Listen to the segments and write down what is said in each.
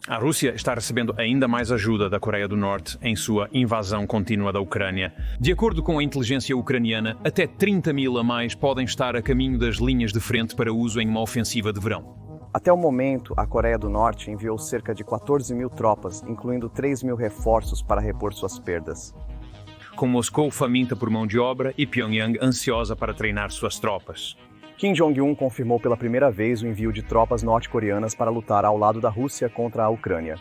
A Rússia está recebendo ainda mais ajuda da Coreia do Norte em sua invasão contínua da Ucrânia. De acordo com a inteligência ucraniana, até 30 mil a mais podem estar a caminho das linhas de frente para uso em uma ofensiva de verão. Até o momento, a Coreia do Norte enviou cerca de 14 mil tropas, incluindo 3 mil reforços para repor suas perdas. Com Moscou faminta por mão de obra e Pyongyang ansiosa para treinar suas tropas. Kim Jong-un confirmou pela primeira vez o envio de tropas norte-coreanas para lutar ao lado da Rússia contra a Ucrânia.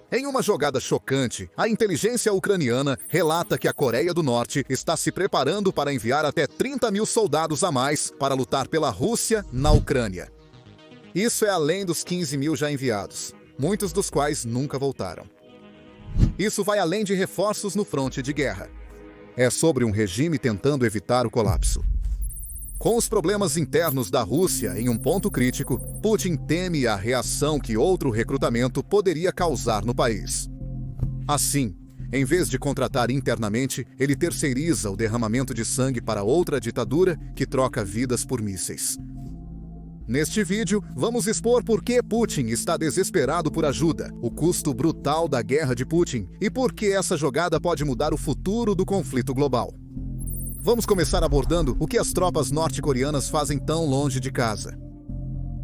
Em uma jogada chocante, a inteligência ucraniana relata que a Coreia do Norte está se preparando para enviar até 30 mil soldados a mais para lutar pela Rússia na Ucrânia. Isso é além dos 15 mil já enviados, muitos dos quais nunca voltaram. Isso vai além de reforços no fronte de guerra. É sobre um regime tentando evitar o colapso. Com os problemas internos da Rússia em um ponto crítico, Putin teme a reação que outro recrutamento poderia causar no país. Assim, em vez de contratar internamente, ele terceiriza o derramamento de sangue para outra ditadura que troca vidas por mísseis. Neste vídeo, vamos expor por que Putin está desesperado por ajuda, o custo brutal da guerra de Putin e por que essa jogada pode mudar o futuro do conflito global. Vamos começar abordando o que as tropas norte-coreanas fazem tão longe de casa.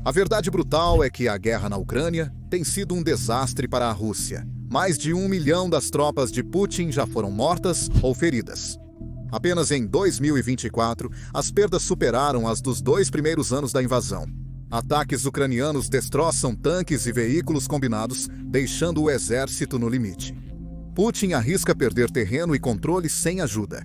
A verdade brutal é que a guerra na Ucrânia tem sido um desastre para a Rússia. Mais de 1 milhão das tropas de Putin já foram mortas ou feridas. Apenas em 2024, as perdas superaram as dos 2 primeiros anos da invasão. Ataques ucranianos destroçam tanques e veículos combinados, deixando o exército no limite. Putin arrisca perder terreno e controle sem ajuda.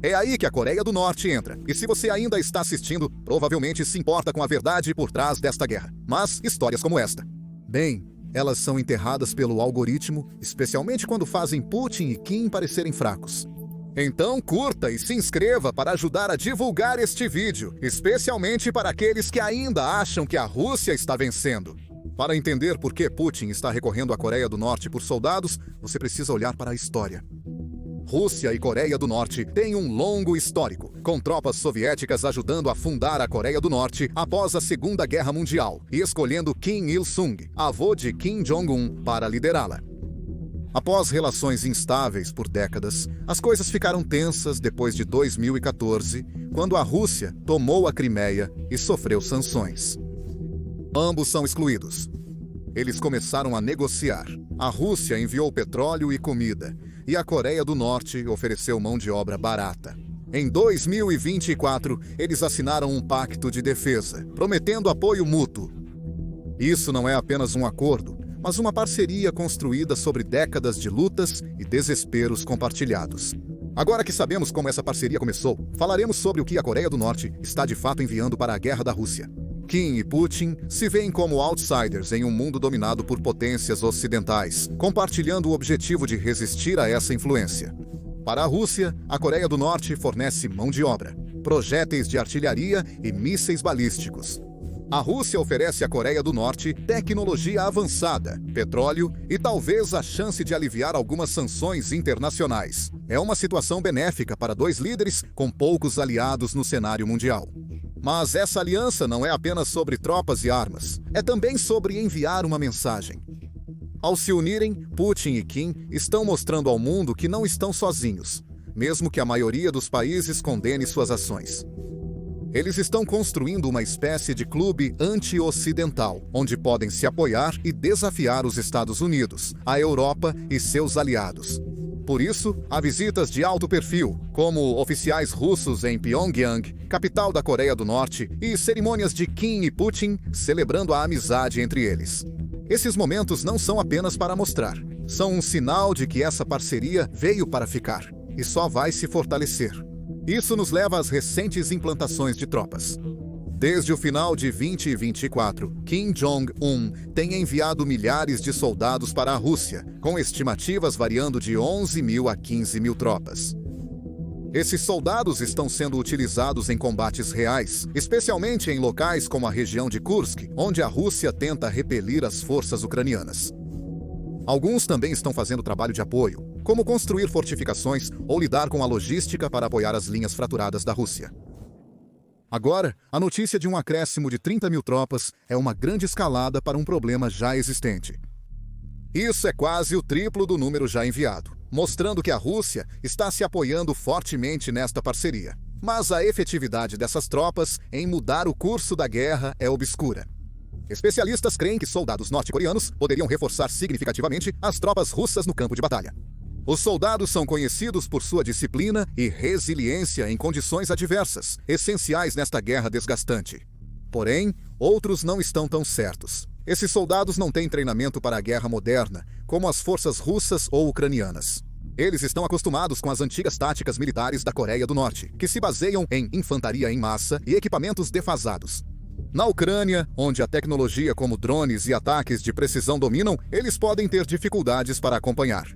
É aí que a Coreia do Norte entra. E se você ainda está assistindo, provavelmente se importa com a verdade por trás desta guerra. Mas histórias como esta, bem, elas são enterradas pelo algoritmo, especialmente quando fazem Putin e Kim parecerem fracos. Então curta e se inscreva para ajudar a divulgar este vídeo, especialmente para aqueles que ainda acham que a Rússia está vencendo. Para entender por que Putin está recorrendo à Coreia do Norte por soldados, você precisa olhar para a história. Rússia e Coreia do Norte têm um longo histórico, com tropas soviéticas ajudando a fundar a Coreia do Norte após a Segunda Guerra Mundial e escolhendo Kim Il-sung, avô de Kim Jong-un, para liderá-la. Após relações instáveis por décadas, as coisas ficaram tensas depois de 2014, quando a Rússia tomou a Crimeia e sofreu sanções. Ambos são excluídos. Eles começaram a negociar. A Rússia enviou petróleo e comida, e a Coreia do Norte ofereceu mão de obra barata. Em 2024, eles assinaram um pacto de defesa, prometendo apoio mútuo. Isso não é apenas um acordo, mas uma parceria construída sobre décadas de lutas e desesperos compartilhados. Agora que sabemos como essa parceria começou, falaremos sobre o que a Coreia do Norte está de fato enviando para a guerra da Rússia. Kim e Putin se veem como outsiders em um mundo dominado por potências ocidentais, compartilhando o objetivo de resistir a essa influência. Para a Rússia, a Coreia do Norte fornece mão de obra, projéteis de artilharia e mísseis balísticos. A Rússia oferece à Coreia do Norte tecnologia avançada, petróleo e talvez a chance de aliviar algumas sanções internacionais. É uma situação benéfica para dois líderes com poucos aliados no cenário mundial. Mas essa aliança não é apenas sobre tropas e armas, é também sobre enviar uma mensagem. Ao se unirem, Putin e Kim estão mostrando ao mundo que não estão sozinhos, mesmo que a maioria dos países condene suas ações. Eles estão construindo uma espécie de clube anti-ocidental, onde podem se apoiar e desafiar os Estados Unidos, a Europa e seus aliados. Por isso, há visitas de alto perfil, como oficiais russos em Pyongyang, capital da Coreia do Norte, e cerimônias de Kim e Putin celebrando a amizade entre eles. Esses momentos não são apenas para mostrar, são um sinal de que essa parceria veio para ficar e só vai se fortalecer. Isso nos leva às recentes implantações de tropas. Desde o final de 2024, Kim Jong-un tem enviado milhares de soldados para a Rússia, com estimativas variando de 11 mil a 15 mil tropas. Esses soldados estão sendo utilizados em combates reais, especialmente em locais como a região de Kursk, onde a Rússia tenta repelir as forças ucranianas. Alguns também estão fazendo trabalho de apoio, como construir fortificações ou lidar com a logística para apoiar as linhas fraturadas da Rússia. Agora, a notícia de um acréscimo de 30 mil tropas é uma grande escalada para um problema já existente. Isso é quase o triplo do número já enviado, mostrando que a Rússia está se apoiando fortemente nesta parceria. Mas a efetividade dessas tropas em mudar o curso da guerra é obscura. Especialistas creem que soldados norte-coreanos poderiam reforçar significativamente as tropas russas no campo de batalha. Os soldados são conhecidos por sua disciplina e resiliência em condições adversas, essenciais nesta guerra desgastante. Porém, outros não estão tão certos. Esses soldados não têm treinamento para a guerra moderna, como as forças russas ou ucranianas. Eles estão acostumados com as antigas táticas militares da Coreia do Norte, que se baseiam em infantaria em massa e equipamentos defasados. Na Ucrânia, onde a tecnologia como drones e ataques de precisão dominam, eles podem ter dificuldades para acompanhar.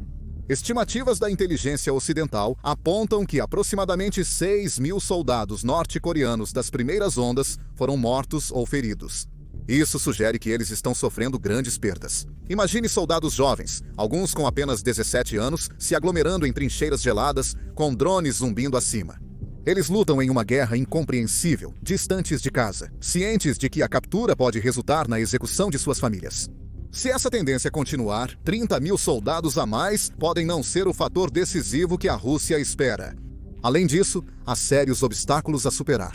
Estimativas da inteligência ocidental apontam que aproximadamente 6.000 soldados norte-coreanos das primeiras ondas foram mortos ou feridos. Isso sugere que eles estão sofrendo grandes perdas. Imagine soldados jovens, alguns com apenas 17 anos, se aglomerando em trincheiras geladas, com drones zumbindo acima. Eles lutam em uma guerra incompreensível, distantes de casa, cientes de que a captura pode resultar na execução de suas famílias. Se essa tendência continuar, 30.000 soldados a mais podem não ser o fator decisivo que a Rússia espera. Além disso, há sérios obstáculos a superar.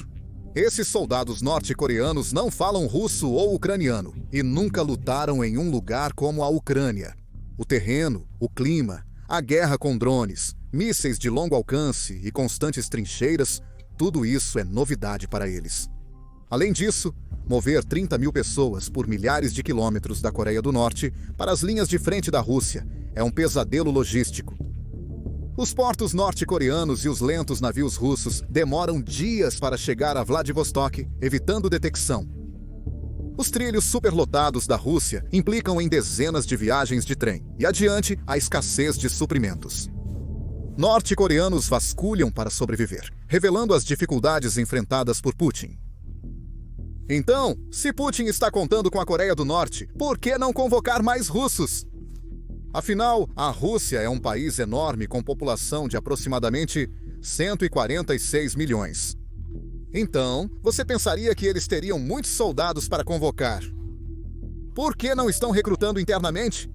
Esses soldados norte-coreanos não falam russo ou ucraniano e nunca lutaram em um lugar como a Ucrânia. O terreno, o clima, a guerra com drones, mísseis de longo alcance e constantes trincheiras, tudo isso é novidade para eles. Além disso, mover 30.000 pessoas por milhares de quilômetros da Coreia do Norte para as linhas de frente da Rússia é um pesadelo logístico. Os portos norte-coreanos e os lentos navios russos demoram dias para chegar a Vladivostok, evitando detecção. Os trilhos superlotados da Rússia implicam em dezenas de viagens de trem e adiante a escassez de suprimentos. Norte-coreanos vasculham para sobreviver, revelando as dificuldades enfrentadas por Putin. Então, se Putin está contando com a Coreia do Norte, por que não convocar mais russos? Afinal, a Rússia é um país enorme com população de aproximadamente 146 milhões. Então, você pensaria que eles teriam muitos soldados para convocar. Por que não estão recrutando internamente?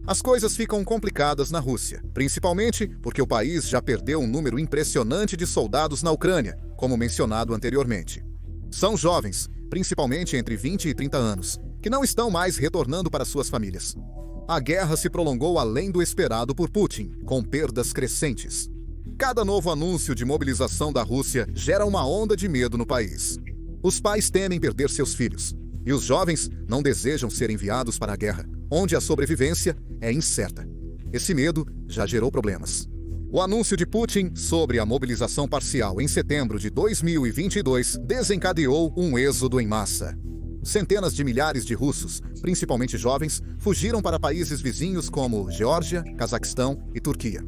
As coisas ficam complicadas na Rússia, principalmente porque o país já perdeu um número impressionante de soldados na Ucrânia, como mencionado anteriormente. São jovens, principalmente entre 20 e 30 anos, que não estão mais retornando para suas famílias. A guerra se prolongou além do esperado por Putin, com perdas crescentes. Cada novo anúncio de mobilização da Rússia gera uma onda de medo no país. Os pais temem perder seus filhos, e os jovens não desejam ser enviados para a guerra, onde a sobrevivência é incerta. Esse medo já gerou problemas. O anúncio de Putin sobre a mobilização parcial em setembro de 2022 desencadeou um êxodo em massa. Centenas de milhares de russos, principalmente jovens, fugiram para países vizinhos como Geórgia, Cazaquistão e Turquia.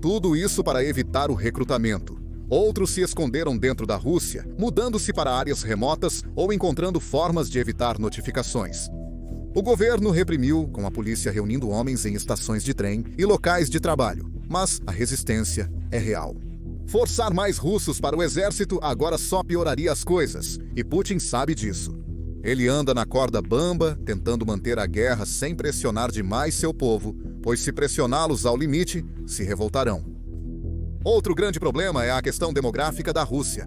Tudo isso para evitar o recrutamento. Outros se esconderam dentro da Rússia, mudando-se para áreas remotas ou encontrando formas de evitar notificações. O governo reprimiu, com a polícia reunindo homens em estações de trem e locais de trabalho, mas a resistência é real. Forçar mais russos para o exército agora só pioraria as coisas, e Putin sabe disso. Ele anda na corda bamba, tentando manter a guerra sem pressionar demais seu povo, pois se pressioná-los ao limite, se revoltarão. Outro grande problema é a questão demográfica da Rússia.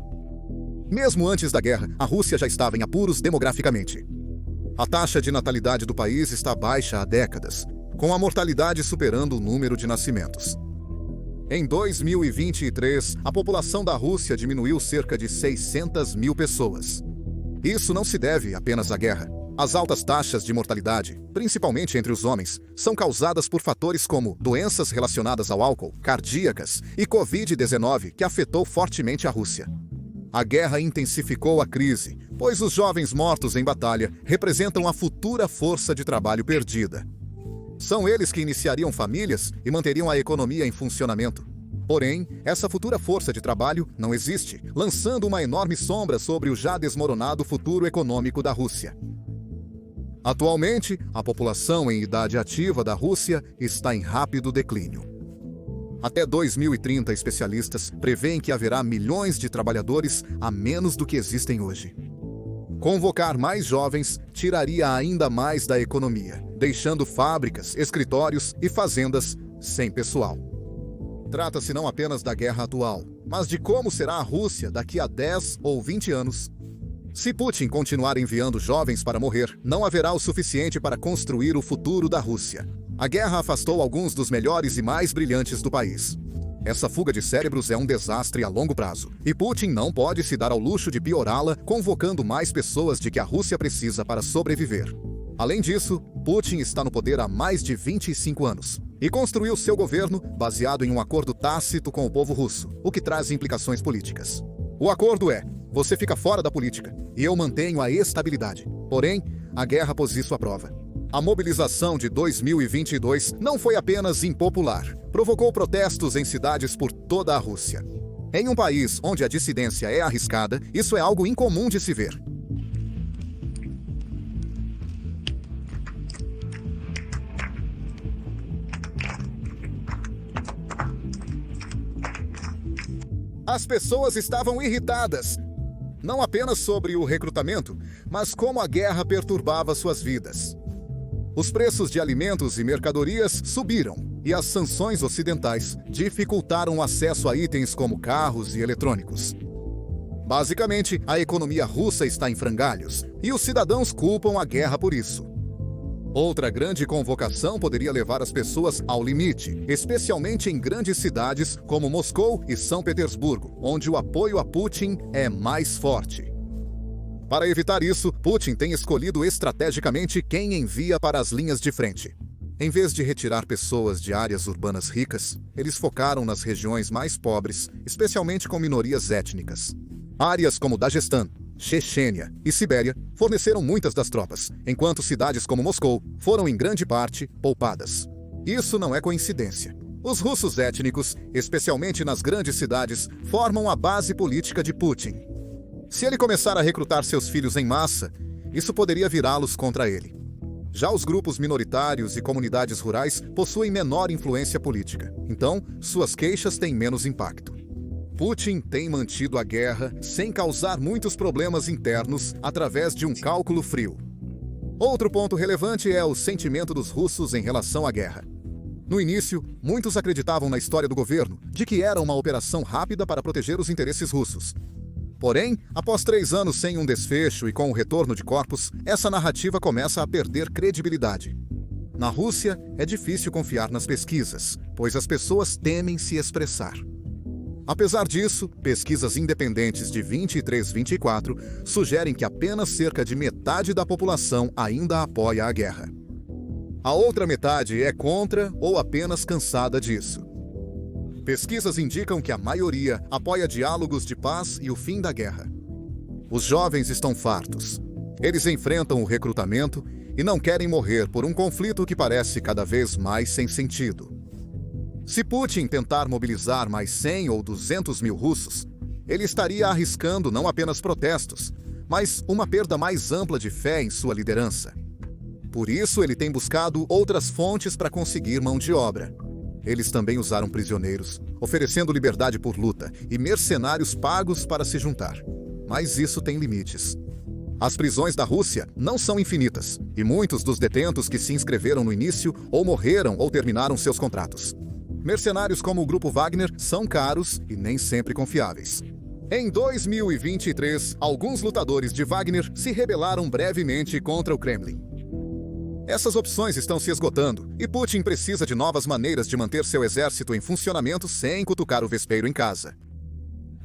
Mesmo antes da guerra, a Rússia já estava em apuros demograficamente. A taxa de natalidade do país está baixa há décadas, com a mortalidade superando o número de nascimentos. Em 2023, a população da Rússia diminuiu cerca de 600 mil pessoas. Isso não se deve apenas à guerra. As altas taxas de mortalidade, principalmente entre os homens, são causadas por fatores como doenças relacionadas ao álcool, cardíacas e Covid-19, que afetou fortemente a Rússia. A guerra intensificou a crise, pois os jovens mortos em batalha representam a futura força de trabalho perdida. São eles que iniciariam famílias e manteriam a economia em funcionamento. Porém, essa futura força de trabalho não existe, lançando uma enorme sombra sobre o já desmoronado futuro econômico da Rússia. Atualmente, a população em idade ativa da Rússia está em rápido declínio. Até 2030, especialistas preveem que haverá milhões de trabalhadores a menos do que existem hoje. Convocar mais jovens tiraria ainda mais da economia, deixando fábricas, escritórios e fazendas sem pessoal. Trata-se não apenas da guerra atual, mas de como será a Rússia daqui a 10 ou 20 anos. Se Putin continuar enviando jovens para morrer, não haverá o suficiente para construir o futuro da Rússia. A guerra afastou alguns dos melhores e mais brilhantes do país. Essa fuga de cérebros é um desastre a longo prazo, e Putin não pode se dar ao luxo de piorá-la, convocando mais pessoas de que a Rússia precisa para sobreviver. Além disso, Putin está no poder há mais de 25 anos e construiu seu governo baseado em um acordo tácito com o povo russo, o que traz implicações políticas. O acordo é: você fica fora da política e eu mantenho a estabilidade. Porém, a guerra pôs isso à prova. A mobilização de 2022 não foi apenas impopular, provocou protestos em cidades por toda a Rússia. Em um país onde a dissidência é arriscada, isso é algo incomum de se ver. As pessoas estavam irritadas, não apenas sobre o recrutamento, mas como a guerra perturbava suas vidas. Os preços de alimentos e mercadorias subiram, e as sanções ocidentais dificultaram o acesso a itens como carros e eletrônicos. Basicamente, a economia russa está em frangalhos, e os cidadãos culpam a guerra por isso. Outra grande convocação poderia levar as pessoas ao limite, especialmente em grandes cidades como Moscou e São Petersburgo, onde o apoio a Putin é mais forte. Para evitar isso, Putin tem escolhido estrategicamente quem envia para as linhas de frente. Em vez de retirar pessoas de áreas urbanas ricas, eles focaram nas regiões mais pobres, especialmente com minorias étnicas. Áreas como Daguestão, Chechênia e Sibéria forneceram muitas das tropas, enquanto cidades como Moscou foram em grande parte poupadas. Isso não é coincidência. Os russos étnicos, especialmente nas grandes cidades, formam a base política de Putin. Se ele começar a recrutar seus filhos em massa, isso poderia virá-los contra ele. Já os grupos minoritários e comunidades rurais possuem menor influência política, então suas queixas têm menos impacto. Putin tem mantido a guerra sem causar muitos problemas internos através de um cálculo frio. Outro ponto relevante é o sentimento dos russos em relação à guerra. No início, muitos acreditavam na história do governo de que era uma operação rápida para proteger os interesses russos. Porém, após 3 anos sem um desfecho e com o retorno de corpos, essa narrativa começa a perder credibilidade. Na Rússia, é difícil confiar nas pesquisas, pois as pessoas temem se expressar. Apesar disso, pesquisas independentes de 23/24 sugerem que apenas cerca de metade da população ainda apoia a guerra. A outra metade é contra ou apenas cansada disso. Pesquisas indicam que a maioria apoia diálogos de paz e o fim da guerra. Os jovens estão fartos. Eles enfrentam o recrutamento e não querem morrer por um conflito que parece cada vez mais sem sentido. Se Putin tentar mobilizar mais 100 ou 200 mil russos, ele estaria arriscando não apenas protestos, mas uma perda mais ampla de fé em sua liderança. Por isso, ele tem buscado outras fontes para conseguir mão de obra. Eles também usaram prisioneiros, oferecendo liberdade por luta e mercenários pagos para se juntar. Mas isso tem limites. As prisões da Rússia não são infinitas, e muitos dos detentos que se inscreveram no início ou morreram ou terminaram seus contratos. Mercenários como o Grupo Wagner são caros e nem sempre confiáveis. Em 2023, alguns lutadores de Wagner se rebelaram brevemente contra o Kremlin. Essas opções estão se esgotando e Putin precisa de novas maneiras de manter seu exército em funcionamento sem cutucar o vespeiro em casa.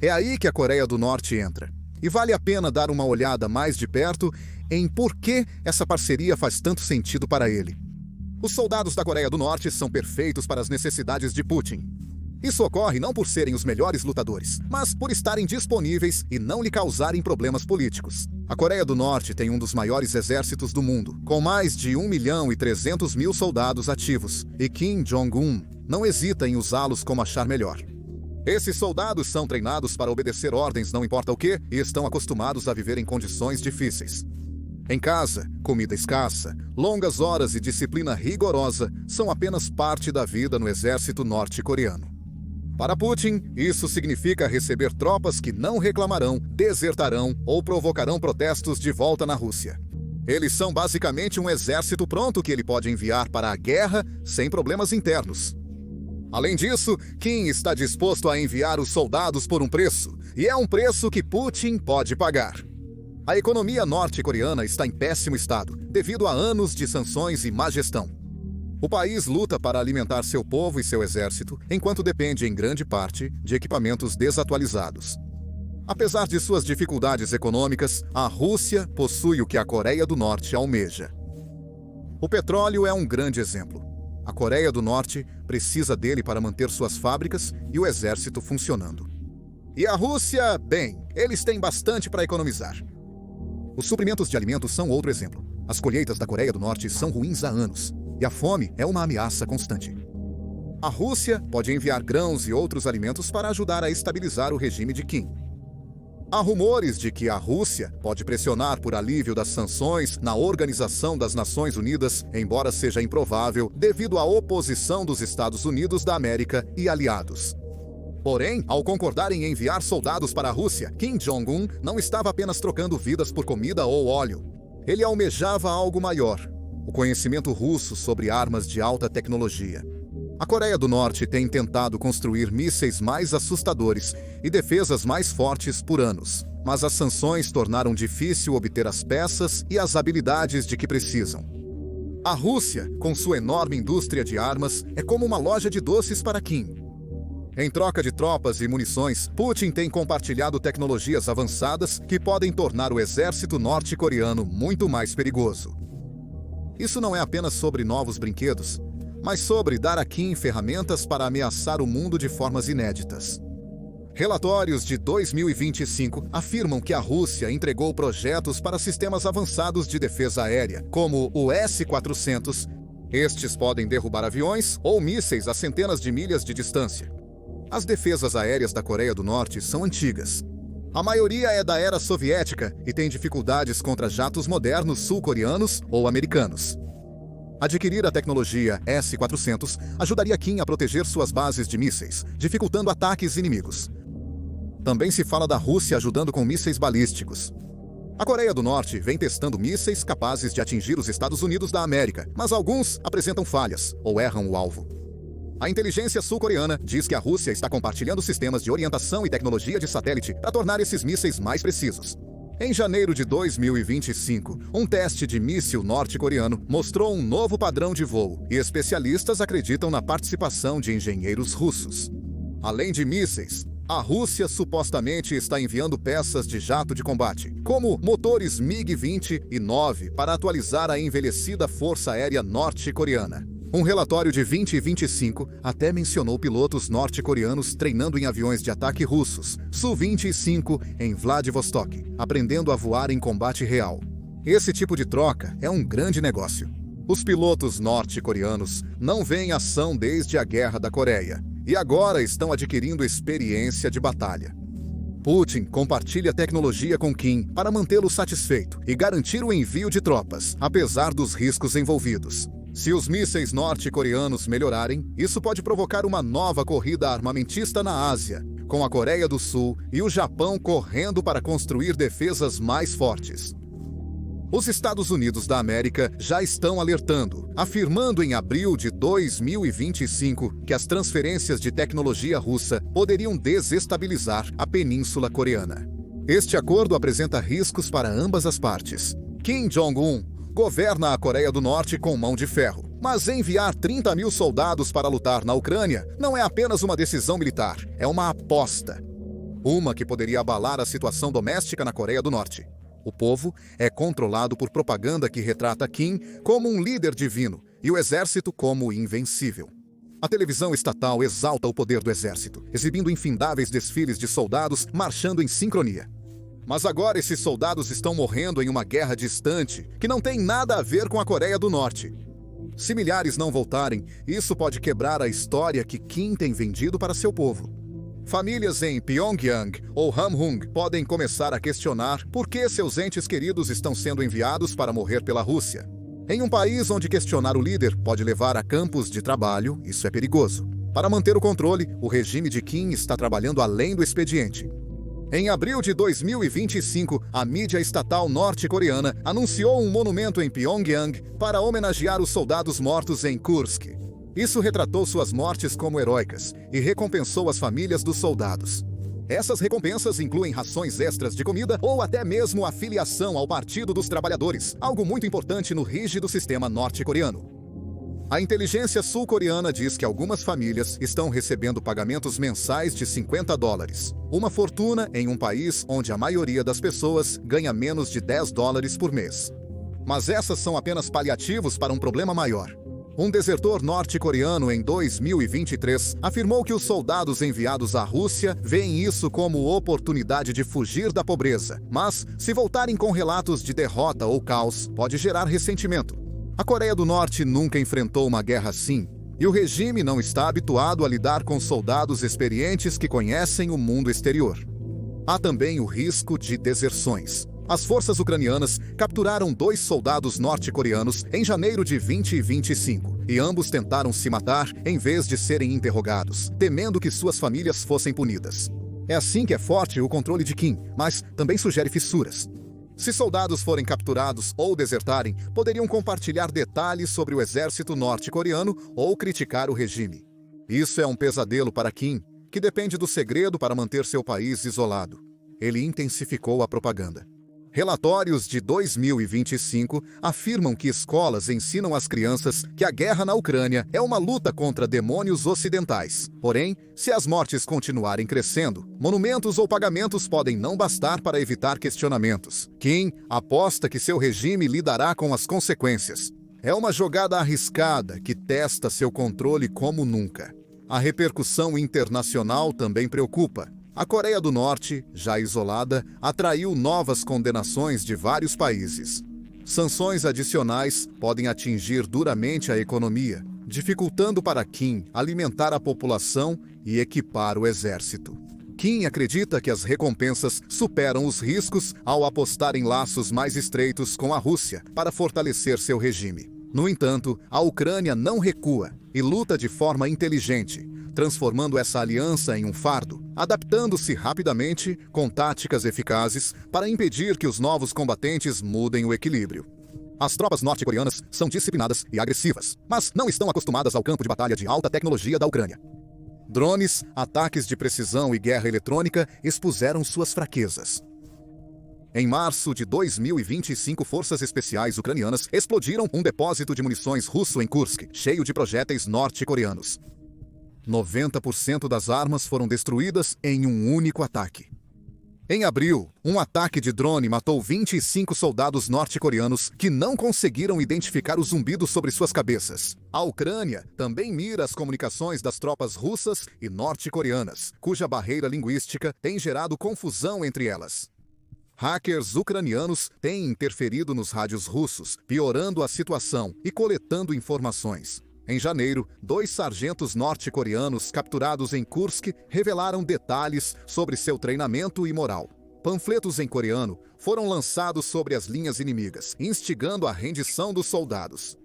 É aí que a Coreia do Norte entra. E vale a pena dar uma olhada mais de perto em por que essa parceria faz tanto sentido para ele. Os soldados da Coreia do Norte são perfeitos para as necessidades de Putin. Isso ocorre não por serem os melhores lutadores, mas por estarem disponíveis e não lhe causarem problemas políticos. A Coreia do Norte tem um dos maiores exércitos do mundo, com mais de 1.300.000 soldados ativos, e Kim Jong-un não hesita em usá-los como achar melhor. Esses soldados são treinados para obedecer ordens não importa o que e estão acostumados a viver em condições difíceis. Em casa, comida escassa, longas horas e disciplina rigorosa são apenas parte da vida no exército norte-coreano. Para Putin, isso significa receber tropas que não reclamarão, desertarão ou provocarão protestos de volta na Rússia. Eles são basicamente um exército pronto que ele pode enviar para a guerra sem problemas internos. Além disso, Kim está disposto a enviar os soldados por um preço, e é um preço que Putin pode pagar. A economia norte-coreana está em péssimo estado, devido a anos de sanções e má gestão. O país luta para alimentar seu povo e seu exército, enquanto depende em grande parte de equipamentos desatualizados. Apesar de suas dificuldades econômicas, a Rússia possui o que a Coreia do Norte almeja. O petróleo é um grande exemplo. A Coreia do Norte precisa dele para manter suas fábricas e o exército funcionando. E a Rússia, bem, eles têm bastante para economizar. Os suprimentos de alimentos são outro exemplo. As colheitas da Coreia do Norte são ruins há anos, e a fome é uma ameaça constante. A Rússia pode enviar grãos e outros alimentos para ajudar a estabilizar o regime de Kim. Há rumores de que a Rússia pode pressionar por alívio das sanções na Organização das Nações Unidas, embora seja improvável devido à oposição dos Estados Unidos da América e aliados. Porém, ao concordarem em enviar soldados para a Rússia, Kim Jong-un não estava apenas trocando vidas por comida ou óleo. Ele almejava algo maior: o conhecimento russo sobre armas de alta tecnologia. A Coreia do Norte tem tentado construir mísseis mais assustadores e defesas mais fortes por anos, mas as sanções tornaram difícil obter as peças e as habilidades de que precisam. A Rússia, com sua enorme indústria de armas, é como uma loja de doces para Kim. Em troca de tropas e munições, Putin tem compartilhado tecnologias avançadas que podem tornar o exército norte-coreano muito mais perigoso. Isso não é apenas sobre novos brinquedos, mas sobre dar a Kim ferramentas para ameaçar o mundo de formas inéditas. Relatórios de 2025 afirmam que a Rússia entregou projetos para sistemas avançados de defesa aérea, como o S-400. Estes podem derrubar aviões ou mísseis a centenas de milhas de distância. As defesas aéreas da Coreia do Norte são antigas. A maioria é da era soviética e tem dificuldades contra jatos modernos sul-coreanos ou americanos. Adquirir a tecnologia S-400 ajudaria Kim a proteger suas bases de mísseis, dificultando ataques inimigos. Também se fala da Rússia ajudando com mísseis balísticos. A Coreia do Norte vem testando mísseis capazes de atingir os Estados Unidos da América, mas alguns apresentam falhas ou erram o alvo. A inteligência sul-coreana diz que a Rússia está compartilhando sistemas de orientação e tecnologia de satélite para tornar esses mísseis mais precisos. Em janeiro de 2025, um teste de míssil norte-coreano mostrou um novo padrão de voo, e especialistas acreditam na participação de engenheiros russos. Além de mísseis, a Rússia supostamente está enviando peças de jato de combate, como motores MiG-20 e 9, para atualizar a envelhecida Força Aérea Norte-Coreana. Um relatório de 2025 até mencionou pilotos norte-coreanos treinando em aviões de ataque russos, Su-25, em Vladivostok, aprendendo a voar em combate real. Esse tipo de troca é um grande negócio. Os pilotos norte-coreanos não veem ação desde a Guerra da Coreia e agora estão adquirindo experiência de batalha. Putin compartilha tecnologia com Kim para mantê-lo satisfeito e garantir o envio de tropas, apesar dos riscos envolvidos. Se os mísseis norte-coreanos melhorarem, isso pode provocar uma nova corrida armamentista na Ásia, com a Coreia do Sul e o Japão correndo para construir defesas mais fortes. Os Estados Unidos da América já estão alertando, afirmando em abril de 2025 que as transferências de tecnologia russa poderiam desestabilizar a Península Coreana. Este acordo apresenta riscos para ambas as partes. Kim Jong-un governa a Coreia do Norte com mão de ferro, mas enviar 30 mil soldados para lutar na Ucrânia não é apenas uma decisão militar, é uma aposta. Uma que poderia abalar a situação doméstica na Coreia do Norte. O povo é controlado por propaganda que retrata Kim como um líder divino e o exército como invencível. A televisão estatal exalta o poder do exército, exibindo infindáveis desfiles de soldados marchando em sincronia. Mas agora esses soldados estão morrendo em uma guerra distante que não tem nada a ver com a Coreia do Norte. Se milhares não voltarem, isso pode quebrar a história que Kim tem vendido para seu povo. Famílias em Pyongyang ou Hamhung podem começar a questionar por que seus entes queridos estão sendo enviados para morrer pela Rússia. Em um país onde questionar o líder pode levar a campos de trabalho, isso é perigoso. Para manter o controle, o regime de Kim está trabalhando além do expediente. Em abril de 2025, a mídia estatal norte-coreana anunciou um monumento em Pyongyang para homenagear os soldados mortos em Kursk. Isso retratou suas mortes como heróicas e recompensou as famílias dos soldados. Essas recompensas incluem rações extras de comida ou até mesmo a filiação ao Partido dos Trabalhadores, algo muito importante no rígido sistema norte-coreano. A inteligência sul-coreana diz que algumas famílias estão recebendo pagamentos mensais de $50, uma fortuna em um país onde a maioria das pessoas ganha menos de $10 por mês. Mas essas são apenas paliativos para um problema maior. Um desertor norte-coreano em 2023 afirmou que os soldados enviados à Rússia veem isso como oportunidade de fugir da pobreza, mas, se voltarem com relatos de derrota ou caos, pode gerar ressentimento. A Coreia do Norte nunca enfrentou uma guerra assim, e o regime não está habituado a lidar com soldados experientes que conhecem o mundo exterior. Há também o risco de deserções. As forças ucranianas capturaram 2 soldados norte-coreanos em janeiro de 2025, e ambos tentaram se matar em vez de serem interrogados, temendo que suas famílias fossem punidas. É assim que é forte o controle de Kim, mas também sugere fissuras. Se soldados forem capturados ou desertarem, poderiam compartilhar detalhes sobre o exército norte-coreano ou criticar o regime. Isso é um pesadelo para Kim, que depende do segredo para manter seu país isolado. Ele intensificou a propaganda. Relatórios de 2025 afirmam que escolas ensinam às crianças que a guerra na Ucrânia é uma luta contra demônios ocidentais. Porém, se as mortes continuarem crescendo, monumentos ou pagamentos podem não bastar para evitar questionamentos. Kim aposta que seu regime lidará com as consequências. É uma jogada arriscada que testa seu controle como nunca. A repercussão internacional também preocupa. A Coreia do Norte, já isolada, atraiu novas condenações de vários países. Sanções adicionais podem atingir duramente a economia, dificultando para Kim alimentar a população e equipar o exército. Kim acredita que as recompensas superam os riscos ao apostar em laços mais estreitos com a Rússia para fortalecer seu regime. No entanto, a Ucrânia não recua e luta de forma inteligente, transformando essa aliança em um fardo, adaptando-se rapidamente com táticas eficazes para impedir que os novos combatentes mudem o equilíbrio. As tropas norte-coreanas são disciplinadas e agressivas, mas não estão acostumadas ao campo de batalha de alta tecnologia da Ucrânia. Drones, ataques de precisão e guerra eletrônica expuseram suas fraquezas. Em março de 2025, forças especiais ucranianas explodiram um depósito de munições russo em Kursk, cheio de projéteis norte-coreanos. 90% das armas foram destruídas em um único ataque. Em abril, um ataque de drone matou 25 soldados norte-coreanos que não conseguiram identificar o zumbido sobre suas cabeças. A Ucrânia também mira as comunicações das tropas russas e norte-coreanas, cuja barreira linguística tem gerado confusão entre elas. Hackers ucranianos têm interferido nos rádios russos, piorando a situação e coletando informações. Em janeiro, 2 sargentos norte-coreanos capturados em Kursk revelaram detalhes sobre seu treinamento e moral. Panfletos em coreano foram lançados sobre as linhas inimigas, instigando a rendição dos soldados.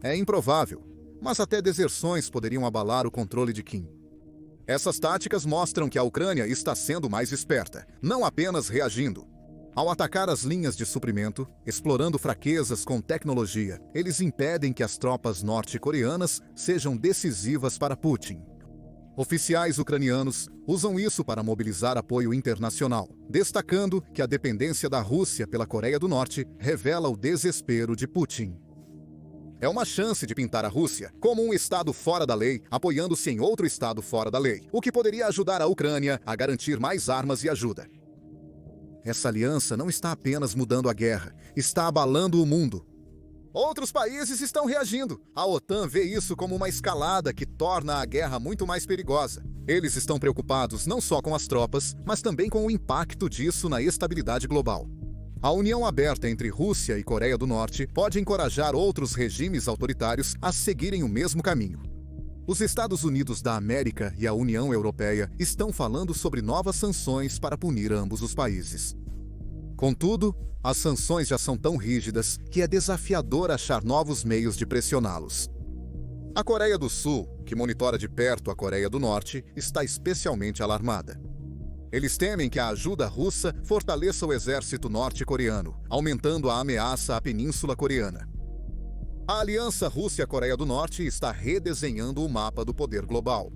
É improvável, mas até deserções poderiam abalar o controle de Kim. Essas táticas mostram que a Ucrânia está sendo mais esperta, não apenas reagindo. Ao atacar as linhas de suprimento, explorando fraquezas com tecnologia, eles impedem que as tropas norte-coreanas sejam decisivas para Putin. Oficiais ucranianos usam isso para mobilizar apoio internacional, destacando que a dependência da Rússia pela Coreia do Norte revela o desespero de Putin. É uma chance de pintar a Rússia como um estado fora da lei, apoiando-se em outro estado fora da lei, o que poderia ajudar a Ucrânia a garantir mais armas e ajuda. Essa aliança não está apenas mudando a guerra, está abalando o mundo. Outros países estão reagindo. A OTAN vê isso como uma escalada que torna a guerra muito mais perigosa. Eles estão preocupados não só com as tropas, mas também com o impacto disso na estabilidade global. A união aberta entre Rússia e Coreia do Norte pode encorajar outros regimes autoritários a seguirem o mesmo caminho. Os Estados Unidos da América e a União Europeia estão falando sobre novas sanções para punir ambos os países. Contudo, as sanções já são tão rígidas que é desafiador achar novos meios de pressioná-los. A Coreia do Sul, que monitora de perto a Coreia do Norte, está especialmente alarmada. Eles temem que a ajuda russa fortaleça o exército norte-coreano, aumentando a ameaça à Península Coreana. A aliança Rússia-Coreia do Norte está redesenhando o mapa do poder global.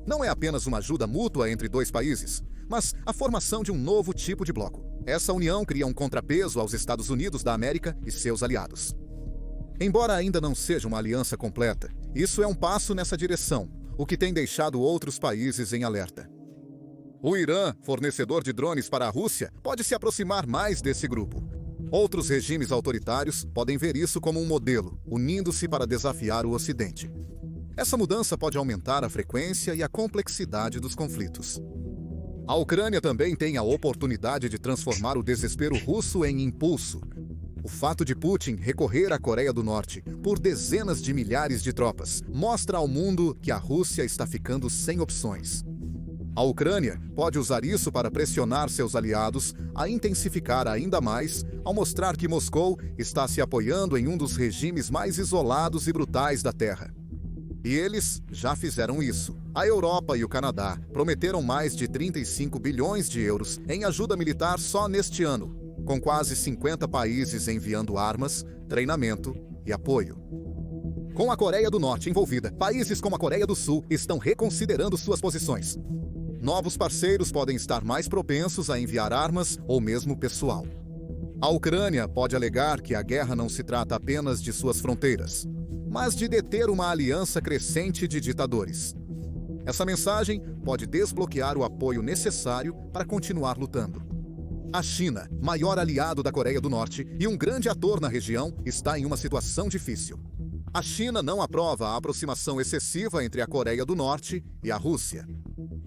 Não é apenas uma ajuda mútua entre dois países, mas a formação de um novo tipo de bloco. Essa união cria um contrapeso aos Estados Unidos da América e seus aliados. Embora ainda não seja uma aliança completa, isso é um passo nessa direção, o que tem deixado outros países em alerta. O Irã, fornecedor de drones para a Rússia, pode se aproximar mais desse grupo. Outros regimes autoritários podem ver isso como um modelo, unindo-se para desafiar o Ocidente. Essa mudança pode aumentar a frequência e a complexidade dos conflitos. A Ucrânia também tem a oportunidade de transformar o desespero russo em impulso. O fato de Putin recorrer à Coreia do Norte por dezenas de milhares de tropas mostra ao mundo que a Rússia está ficando sem opções. A Ucrânia pode usar isso para pressionar seus aliados a intensificar ainda mais, ao mostrar que Moscou está se apoiando em um dos regimes mais isolados e brutais da Terra. E eles já fizeram isso. A Europa e o Canadá prometeram mais de 35 bilhões de euros em ajuda militar só neste ano, com quase 50 países enviando armas, treinamento e apoio. Com a Coreia do Norte envolvida, países como a Coreia do Sul estão reconsiderando suas posições. Novos parceiros podem estar mais propensos a enviar armas ou mesmo pessoal. A Ucrânia pode alegar que a guerra não se trata apenas de suas fronteiras, mas de deter uma aliança crescente de ditadores. Essa mensagem pode desbloquear o apoio necessário para continuar lutando. A China, maior aliado da Coreia do Norte e um grande ator na região, está em uma situação difícil. A China não aprova a aproximação excessiva entre a Coreia do Norte e a Rússia.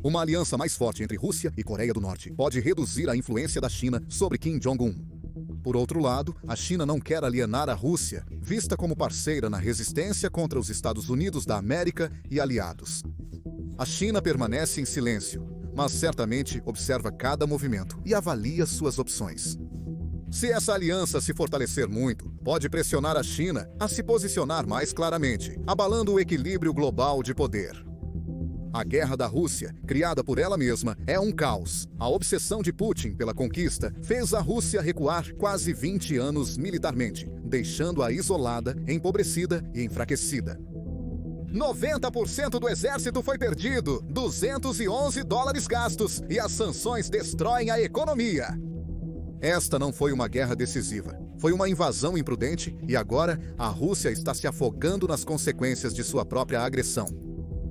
Uma aliança mais forte entre Rússia e Coreia do Norte pode reduzir a influência da China sobre Kim Jong-un. Por outro lado, a China não quer alienar a Rússia, vista como parceira na resistência contra os Estados Unidos da América e aliados. A China permanece em silêncio, mas certamente observa cada movimento e avalia suas opções. Se essa aliança se fortalecer muito, pode pressionar a China a se posicionar mais claramente, abalando o equilíbrio global de poder. A guerra da Rússia, criada por ela mesma, é um caos. A obsessão de Putin pela conquista fez a Rússia recuar quase 20 anos militarmente, deixando-a isolada, empobrecida e enfraquecida. 90% do exército foi perdido, 211 dólares gastos e as sanções destroem a economia. Esta não foi uma guerra decisiva. Foi uma invasão imprudente e agora a Rússia está se afogando nas consequências de sua própria agressão.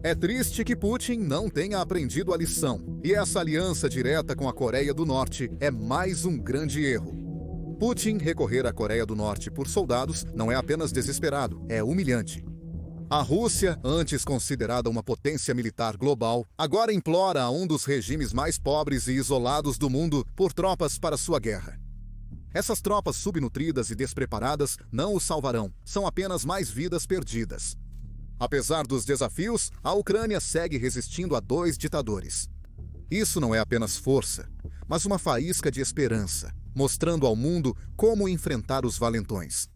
É triste que Putin não tenha aprendido a lição, e essa aliança direta com a Coreia do Norte é mais um grande erro. Putin recorrer à Coreia do Norte por soldados não é apenas desesperado, é humilhante. A Rússia, antes considerada uma potência militar global, agora implora a um dos regimes mais pobres e isolados do mundo por tropas para sua guerra. Essas tropas subnutridas e despreparadas não o salvarão, são apenas mais vidas perdidas. Apesar dos desafios, a Ucrânia segue resistindo a 2 ditadores. Isso não é apenas força, mas uma faísca de esperança, mostrando ao mundo como enfrentar os valentões.